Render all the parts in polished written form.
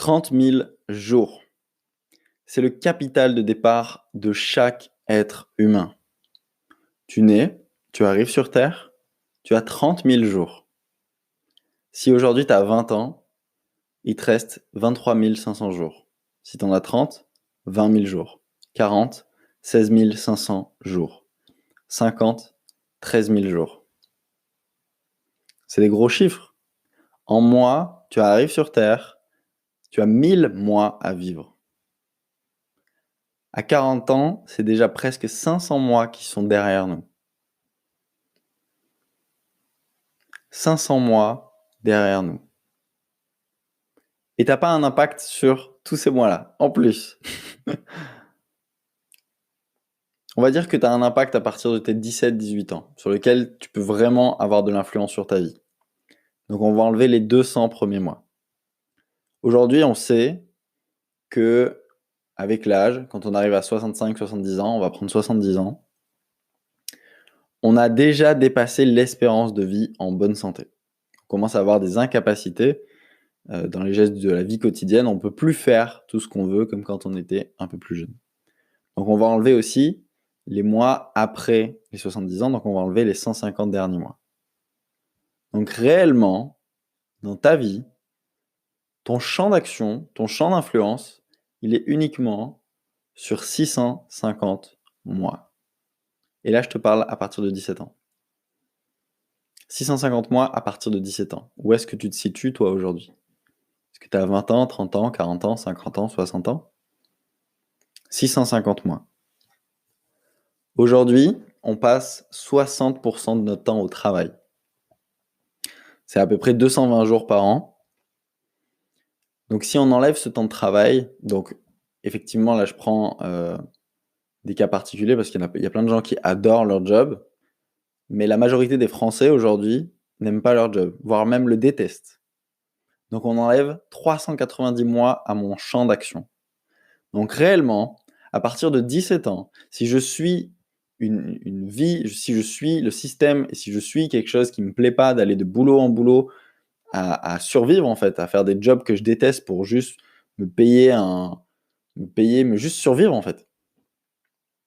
30 000 jours. C'est le capital de départ de chaque être humain. Tu nais, tu arrives sur Terre, tu as 30 000 jours. Si aujourd'hui tu as 20 ans, il te reste 23 500 jours. Si tu en as 30, 20 000 jours. 40, 16 500 jours. 50, 13 000 jours. C'est des gros chiffres. En mois, tu arrives sur Terre, tu as 1000 mois à vivre. À 40 ans, c'est déjà presque 500 mois qui sont derrière nous. 500 mois derrière nous. Et t'as pas un impact sur tous ces mois-là, en plus. On va dire que tu as un impact à partir de tes 17-18 ans, sur lequel tu peux vraiment avoir de l'influence sur ta vie. Donc on va enlever les 200 premiers mois. Aujourd'hui, on sait que avec l'âge, quand on arrive à 65-70 ans, on va prendre 70 ans, on a déjà dépassé l'espérance de vie en bonne santé. On commence à avoir des incapacités dans les gestes de la vie quotidienne. On ne peut plus faire tout ce qu'on veut comme quand on était un peu plus jeune. Donc on va enlever aussi les mois après les 70 ans, donc on va enlever les 150 derniers mois. Donc réellement, dans ta vie, ton champ d'action, ton champ d'influence, il est uniquement sur 650 mois. Et là, je te parle à partir de 17 ans. 650 mois à partir de 17 ans. Où est-ce que tu te situes, toi, aujourd'hui? Est-ce que tu as 20 ans, 30 ans, 40 ans, 50 ans, 60 ans? 650 mois. Aujourd'hui, on passe 60% de notre temps au travail. C'est à peu près 220 jours par an. Donc, si on enlève ce temps de travail, donc effectivement, là, je prends des cas particuliers parce qu'il y a plein de gens qui adorent leur job, mais la majorité des Français aujourd'hui n'aiment pas leur job, voire même le détestent. Donc, on enlève 390 mois à mon champ d'action. Donc, réellement, à partir de 17 ans, si je suis une vie, si je suis le système et si je suis quelque chose qui ne me plaît pas d'aller de boulot en boulot à survivre en fait, à faire des jobs que je déteste pour juste me payer, mais juste survivre en fait.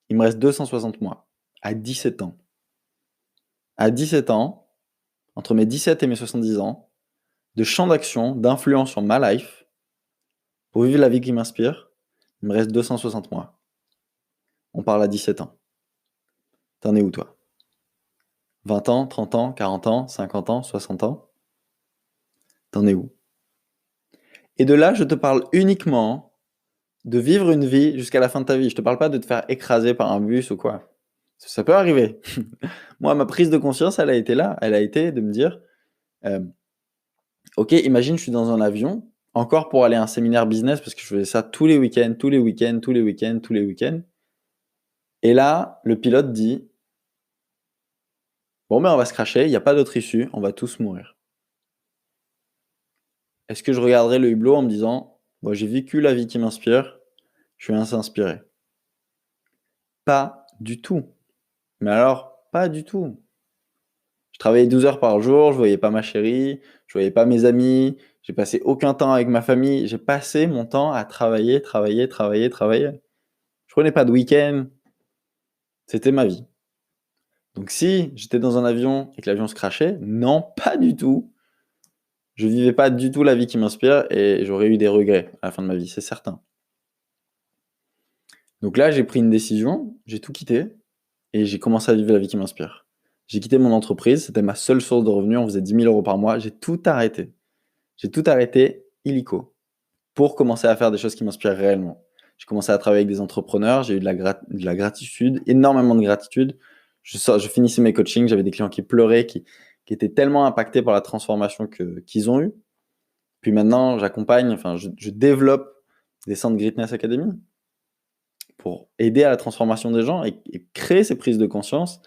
Il me reste 260 mois à 17 ans. À 17 ans, entre mes 17 et mes 70 ans, de champ d'action, d'influence sur ma life, pour vivre la vie qui m'inspire, il me reste 260 mois. On parle à 17 ans. T'en es où toi? 20 ans, 30 ans, 40 ans, 50 ans, 60 ans? T'en es où? Et de là, je te parle uniquement de vivre une vie jusqu'à la fin de ta vie. Je te parle pas de te faire écraser par un bus ou quoi. Ça peut arriver. Moi, ma prise de conscience, elle a été là. Elle a été de me dire, ok, imagine, je suis dans un avion, encore pour aller à un séminaire business, parce que je faisais ça tous les week-ends, tous les week-ends, tous les week-ends, tous les week-ends. Et là, le pilote dit, bon, ben on va se cracher, il n'y a pas d'autre issue, on va tous mourir. Est-ce que je regarderai le hublot en me disant, bon, j'ai vécu la vie qui m'inspire, je suis ainsi inspiré? Pas du tout. Mais alors, pas du tout. Je travaillais 12 heures par jour, je voyais pas ma chérie, je voyais pas mes amis, j'ai passé aucun temps avec ma famille, j'ai passé mon temps à travailler. Je prenais pas de week-end, c'était ma vie. Donc si j'étais dans un avion et que l'avion se crachait, non, pas du tout. Je vivais pas du tout la vie qui m'inspire et j'aurais eu des regrets à la fin de ma vie, c'est certain. Donc là, j'ai pris une décision, j'ai tout quitté et j'ai commencé à vivre la vie qui m'inspire. J'ai quitté mon entreprise, c'était ma seule source de revenus, on faisait 10 000 euros par mois, j'ai tout arrêté. J'ai tout arrêté illico pour commencer à faire des choses qui m'inspirent réellement. J'ai commencé à travailler avec des entrepreneurs, j'ai eu de la gratitude, énormément de gratitude. Je finissais mes coachings, j'avais des clients qui pleuraient, qui étaient tellement impactés par la transformation qu'ils ont eue. Puis maintenant, j'accompagne, je développe des centres Greatness Academy pour aider à la transformation des gens et créer ces prises de conscience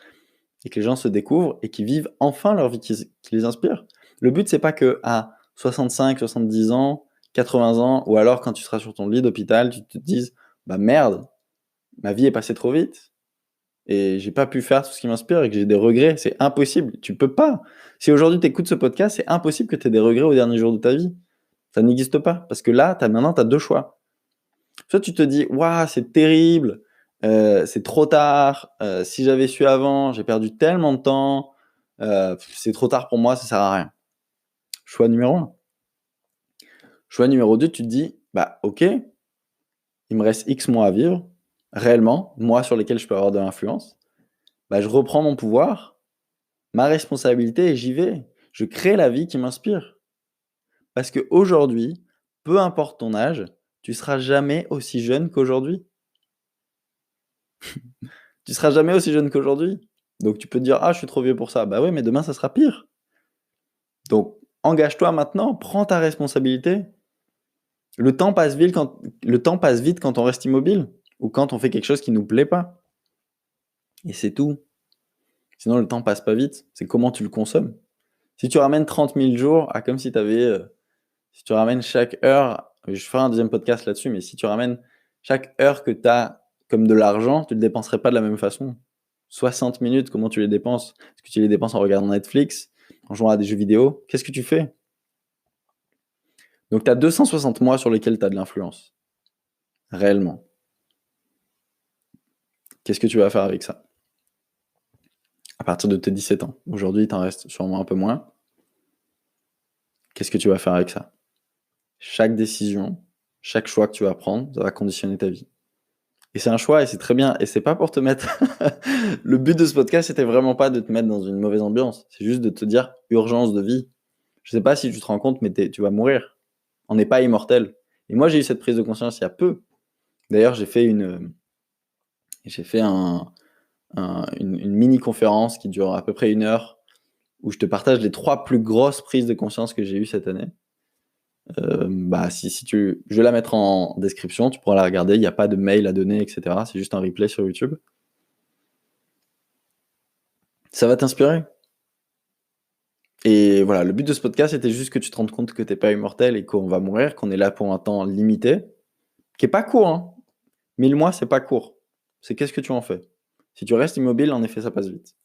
et que les gens se découvrent et qui vivent enfin leur vie qui les inspire. Le but, c'est pas que à 65, 70 ans, 80 ans, ou alors quand tu seras sur ton lit d'hôpital, tu te dises bah merde, ma vie est passée trop vite et j'ai pas pu faire tout ce qui m'inspire et que j'ai des regrets. C'est impossible. Tu peux pas. Si aujourd'hui tu écoutes ce podcast, c'est impossible que tu aies des regrets au dernier jour de ta vie. Ça n'existe pas parce que là, maintenant, tu as 2 choix. Soit tu te dis: «Waouh, c'est terrible, c'est trop tard, si j'avais su avant, j'ai perdu tellement de temps, c'est trop tard pour moi, ça sert à rien». Choix numéro 1. Choix numéro 2, tu te dis: «Bah, OK, il me reste X mois à vivre, réellement, mois sur lesquels je peux avoir de l'influence. Bah, je reprends mon pouvoir, ma responsabilité et j'y vais. Je crée la vie qui m'inspire». Parce qu'aujourd'hui, peu importe ton âge, tu seras jamais aussi jeune qu'aujourd'hui. Tu seras jamais aussi jeune qu'aujourd'hui. Donc tu peux te dire: «Ah, je suis trop vieux pour ça». Bah ouais, mais demain, ça sera pire. Donc engage-toi maintenant, prends ta responsabilité. Le temps passe vite quand on reste immobile ou quand on fait quelque chose qui nous plaît pas et c'est tout. Sinon le temps passe pas vite, c'est comment tu le consommes. Si tu ramènes 30 000 jours à comme si tu avais, si tu ramènes chaque heure, je ferai un deuxième podcast là-dessus, mais si tu ramènes chaque heure que tu as comme de l'argent, tu le dépenserais pas de la même façon. 60 minutes, comment tu les dépenses? Est-ce que tu les dépenses en regardant Netflix, en jouant à des jeux vidéo? Qu'est-ce que tu fais? Donc tu as 260 mois sur lesquels tu as de l'influence, réellement. Qu'est-ce que tu vas faire avec ça? À partir de tes 17 ans. Aujourd'hui, il t'en reste sûrement un peu moins. Qu'est-ce que tu vas faire avec ça? Chaque décision, chaque choix que tu vas prendre, ça va conditionner ta vie. Et c'est un choix et c'est très bien. Et c'est pas pour te mettre. Le but de ce podcast, c'était vraiment pas de te mettre dans une mauvaise ambiance. C'est juste de te dire urgence de vie. Je sais pas si tu te rends compte, mais tu vas mourir. On n'est pas immortel. Et moi, j'ai eu cette prise de conscience il y a peu. D'ailleurs, j'ai fait une mini-conférence qui dure à peu près 1 heure où je te partage les 3 plus grosses prises de conscience que j'ai eues cette année. Bah, je vais la mettre en description, tu pourras la regarder, il n'y a pas de mail à donner, et cetera. C'est juste un replay sur YouTube. Ça va t'inspirer. Et voilà, le but de ce podcast, c'était juste que tu te rendes compte que t'es pas immortel et qu'on va mourir, qu'on est là pour un temps limité, qui est pas court, hein. 1000 mois, c'est pas court. C'est qu'est-ce que tu en fais? Si tu restes immobile, en effet, ça passe vite.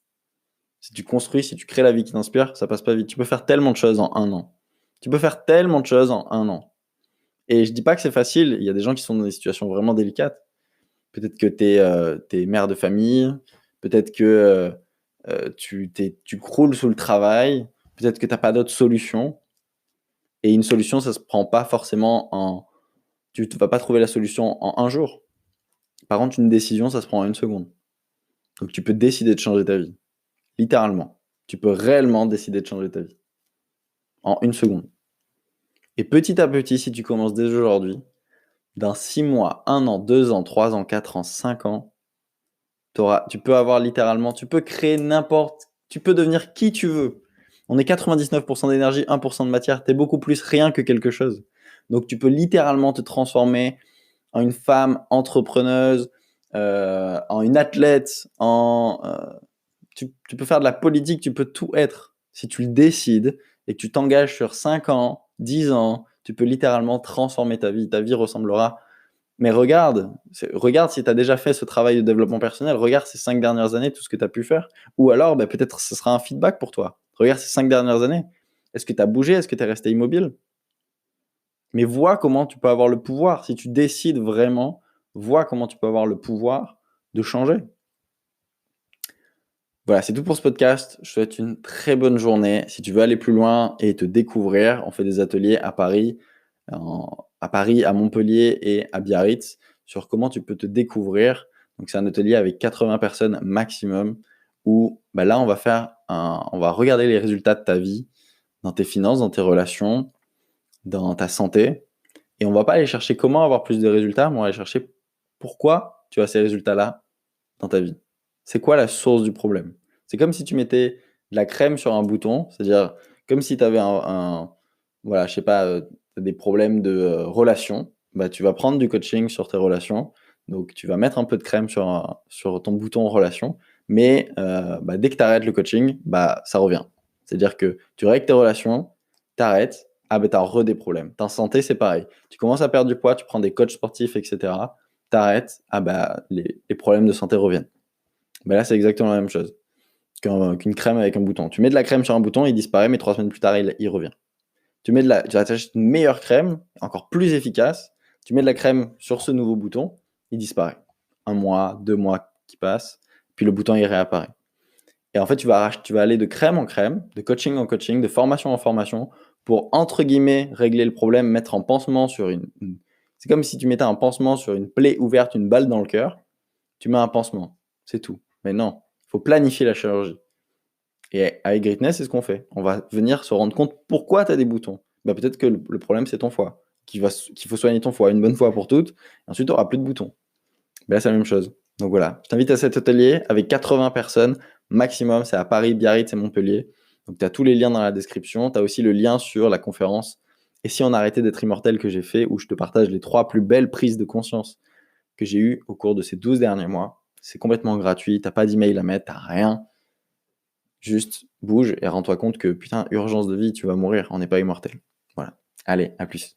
Si tu construis, si tu crées la vie qui t'inspire, ça passe pas vite. Tu peux faire tellement de choses en 1 an. Tu peux faire tellement de choses en 1 an. Et je dis pas que c'est facile, il y a des gens qui sont dans des situations vraiment délicates. Peut-être que tu es mère de famille, peut-être que, tu croules sous le travail, peut-être que tu as pas d'autre solution et une solution, ça se prend pas forcément en tu vas pas trouver la solution en 1 jour. Par contre, une décision, ça se prend en 1 seconde. Donc tu peux décider de changer ta vie, littéralement. Tu peux réellement décider de changer ta vie en 1 seconde et petit à petit, si tu commences dès aujourd'hui, dans 6 mois, 1 an, 2 ans, 3 ans, 4 ans, 5 ans, tu peux avoir littéralement, tu peux créer tu peux devenir qui tu veux. On est 99% d'énergie, 1% de matière, tu es beaucoup plus rien que quelque chose. Donc tu peux littéralement te transformer en une femme entrepreneuse, en une athlète, tu peux faire de la politique, tu peux tout être. Si tu le décides et que tu t'engages sur 5 ans, 10 ans, tu peux littéralement transformer ta vie. Ta vie ressemblera. Mais regarde si tu as déjà fait ce travail de développement personnel, regarde ces 5 dernières années, tout ce que tu as pu faire. Ou alors, bah, peut-être ce sera un feedback pour toi. Regarde ces 5 dernières années. Est-ce que tu as bougé? Est-ce que tu es resté immobile? Mais vois comment tu peux avoir le pouvoir. Si tu décides vraiment, vois comment tu peux avoir le pouvoir de changer. Voilà, c'est tout pour ce podcast. Je te souhaite une très bonne journée. Si tu veux aller plus loin et te découvrir, on fait des ateliers à Paris, à Montpellier et à Biarritz sur comment tu peux te découvrir. Donc c'est un atelier avec 80 personnes maximum où bah là on va regarder les résultats de ta vie, dans tes finances, dans tes relations, dans ta santé. Et on va pas aller chercher comment avoir plus de résultats, mais on va aller chercher pourquoi tu as ces résultats-là dans ta vie. C'est quoi la source du problème? C'est comme si tu mettais de la crème sur un bouton, c'est-à-dire comme si tu avais voilà, je sais pas, tu as des problèmes de, relations, bah, tu vas prendre du coaching sur tes relations, donc tu vas mettre un peu de crème sur ton bouton relations, mais bah, dès que tu arrêtes le coaching, bah, ça revient. C'est-à-dire que tu règles tes relations, tu arrêtes, ah bah, tu as des problèmes. Ta santé, c'est pareil. Tu commences à perdre du poids, tu prends des coachs sportifs et cetera, tu arrêtes, ah bah, les problèmes de santé reviennent. Bah là, c'est exactement la même chose qu'une crème avec un bouton. Tu mets de la crème sur un bouton, il disparaît, mais 3 semaines plus tard, il revient. tu achètes une meilleure crème, encore plus efficace, tu mets de la crème sur ce nouveau bouton, il disparaît. 1 mois, 2 mois qui passent, puis le bouton il réapparaît. Et en fait, tu vas aller de crème en crème, de coaching en coaching, de formation en formation, pour entre guillemets régler le problème, mettre un pansement sur c'est comme si tu mettais un pansement sur une plaie ouverte, une balle dans le cœur, tu mets un pansement, c'est tout. Mais non, il faut planifier la chirurgie. Et avec Greatness, c'est ce qu'on fait. On va venir se rendre compte pourquoi tu as des boutons. Bah, peut-être que le problème, c'est ton foie, qu'il faut soigner ton foie une bonne fois pour toutes, et ensuite tu n'auras plus de boutons. Mais là, c'est la même chose. Donc voilà, je t'invite à cet atelier avec 80 personnes maximum. C'est à Paris, Biarritz et Montpellier. Donc tu as tous les liens dans la description. Tu as aussi le lien sur la conférence « Et si on arrêtait d'être immortel » que j'ai fait, où je te partage les 3 plus belles prises de conscience que j'ai eues au cours de ces 12 derniers mois. C'est complètement gratuit, tu n'as pas d'email à mettre, tu n'as rien. Juste bouge et rends-toi compte que putain, urgence de vie, tu vas mourir, on n'est pas immortel. Voilà. Allez, à plus.